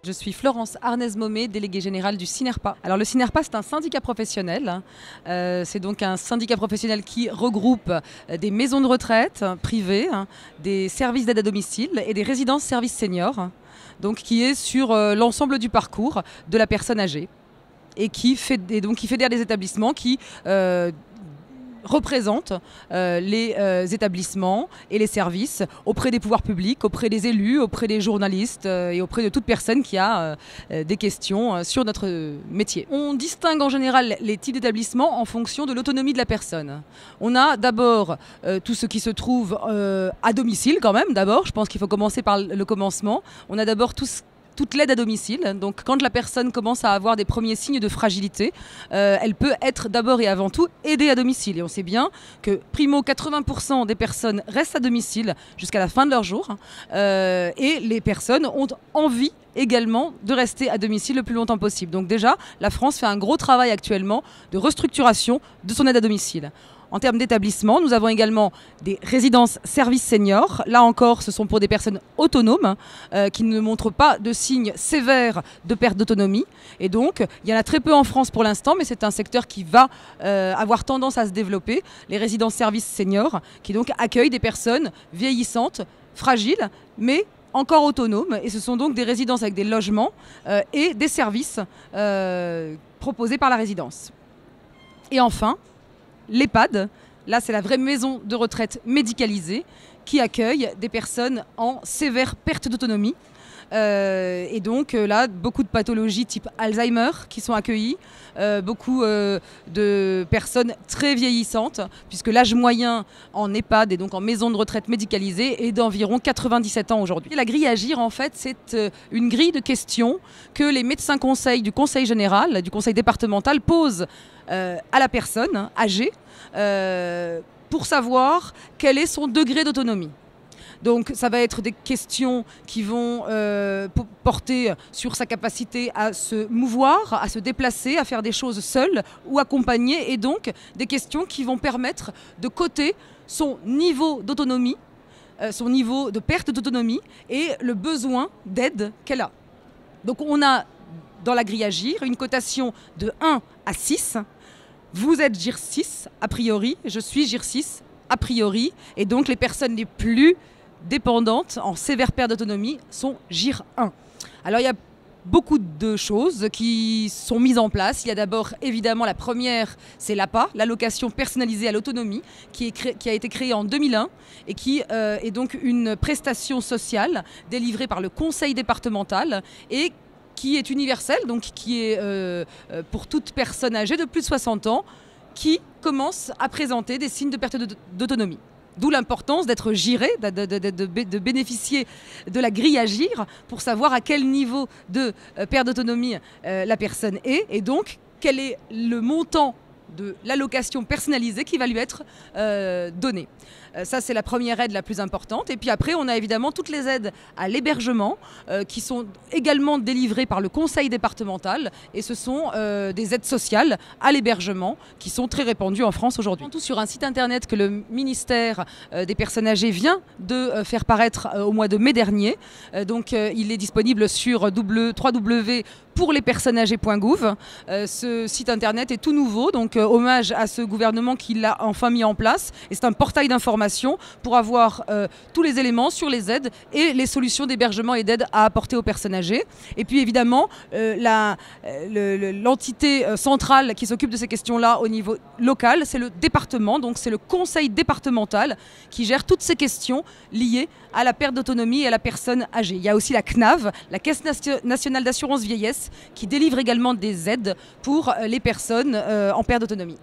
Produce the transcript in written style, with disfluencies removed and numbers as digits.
Je suis Florence Arnez-Momé, déléguée générale du SYNERPA. Alors le SYNERPA, c'est un syndicat professionnel. C'est donc un syndicat professionnel qui regroupe des maisons de retraite privées, des services d'aide à domicile et des résidences services seniors. Donc qui est sur l'ensemble du parcours de la personne âgée et qui fédère des établissements qui représente les établissements et les services auprès des pouvoirs publics, auprès des élus, auprès des journalistes et auprès de toute personne qui a des questions sur notre métier. On distingue en général les types d'établissements en fonction de l'autonomie de la personne. On a d'abord tout ce qui se trouve à domicile quand même, d'abord. Je pense qu'il faut commencer par le commencement. On a d'abord toute l'aide à domicile. Donc quand la personne commence à avoir des premiers signes de fragilité, elle peut être d'abord et avant tout aidée à domicile. Et on sait bien que primo 80% des personnes restent à domicile jusqu'à la fin de leur jour. Et les personnes ont envie également de rester à domicile le plus longtemps possible. Donc déjà, la France fait un gros travail actuellement de restructuration de son aide à domicile. En termes d'établissement, nous avons également des résidences services seniors. Là encore, ce sont pour des personnes autonomes qui ne montrent pas de signes sévères de perte d'autonomie. Et donc, il y en a très peu en France pour l'instant, mais c'est un secteur qui va avoir tendance à se développer. Les résidences services seniors qui donc accueillent des personnes vieillissantes, fragiles, mais encore autonomes. Et ce sont donc des résidences avec des logements et des services proposés par la résidence. Et enfin, l'EHPAD, là c'est la vraie maison de retraite médicalisée qui accueille des personnes en sévère perte d'autonomie. Et donc là, beaucoup de pathologies type Alzheimer qui sont accueillies, beaucoup de personnes très vieillissantes, puisque l'âge moyen en EHPAD et donc en maison de retraite médicalisée est d'environ 97 ans aujourd'hui. La grille Agir, en fait, c'est une grille de questions que les médecins conseils du conseil général, du conseil départemental posent à la personne âgée pour savoir quel est son degré d'autonomie. Donc ça va être des questions qui vont porter sur sa capacité à se mouvoir, à se déplacer, à faire des choses seul ou accompagné, et donc des questions qui vont permettre de coter son niveau d'autonomie, son niveau de perte d'autonomie et le besoin d'aide qu'elle a. Donc on a dans la grille Agir une cotation de 1 à 6. Vous êtes GIR 6 a priori, je suis GIR 6 a priori, et donc les personnes les plus dépendantes en sévère perte d'autonomie sont GIR 1. Alors il y a beaucoup de choses qui sont mises en place. Il y a d'abord évidemment la première, c'est l'APA, l'allocation personnalisée à l'autonomie, qui a été créée en 2001 et qui est donc une prestation sociale délivrée par le conseil départemental et qui est universelle, donc qui est pour toute personne âgée de plus de 60 ans qui commence à présenter des signes de perte d'autonomie. D'où l'importance d'être giré, de bénéficier de la grille Agir pour savoir à quel niveau de perte d'autonomie la personne est et donc quel est le montant de l'allocation personnalisée qui va lui être donnée. Ça, c'est la première aide la plus importante. Et puis après, on a évidemment toutes les aides à l'hébergement qui sont également délivrées par le conseil départemental. Et ce sont des aides sociales à l'hébergement qui sont très répandues en France aujourd'hui. Tout sur un site internet que le ministère des personnes âgées vient de faire paraître au mois de mai dernier. Donc il est disponible sur www.pourlespersonnesâgées.gouv. Ce site internet est tout nouveau, donc hommage à ce gouvernement qui l'a enfin mis en place. Et c'est un portail d'information pour avoir tous les éléments sur les aides et les solutions d'hébergement et d'aide à apporter aux personnes âgées. Et puis évidemment, l'entité centrale qui s'occupe de ces questions-là au niveau local, c'est le département, donc c'est le conseil départemental qui gère toutes ces questions liées à la perte d'autonomie et à la personne âgée. Il y a aussi la CNAV, la Caisse nationale d'assurance vieillesse, qui délivre également des aides pour les personnes en perte d'autonomie.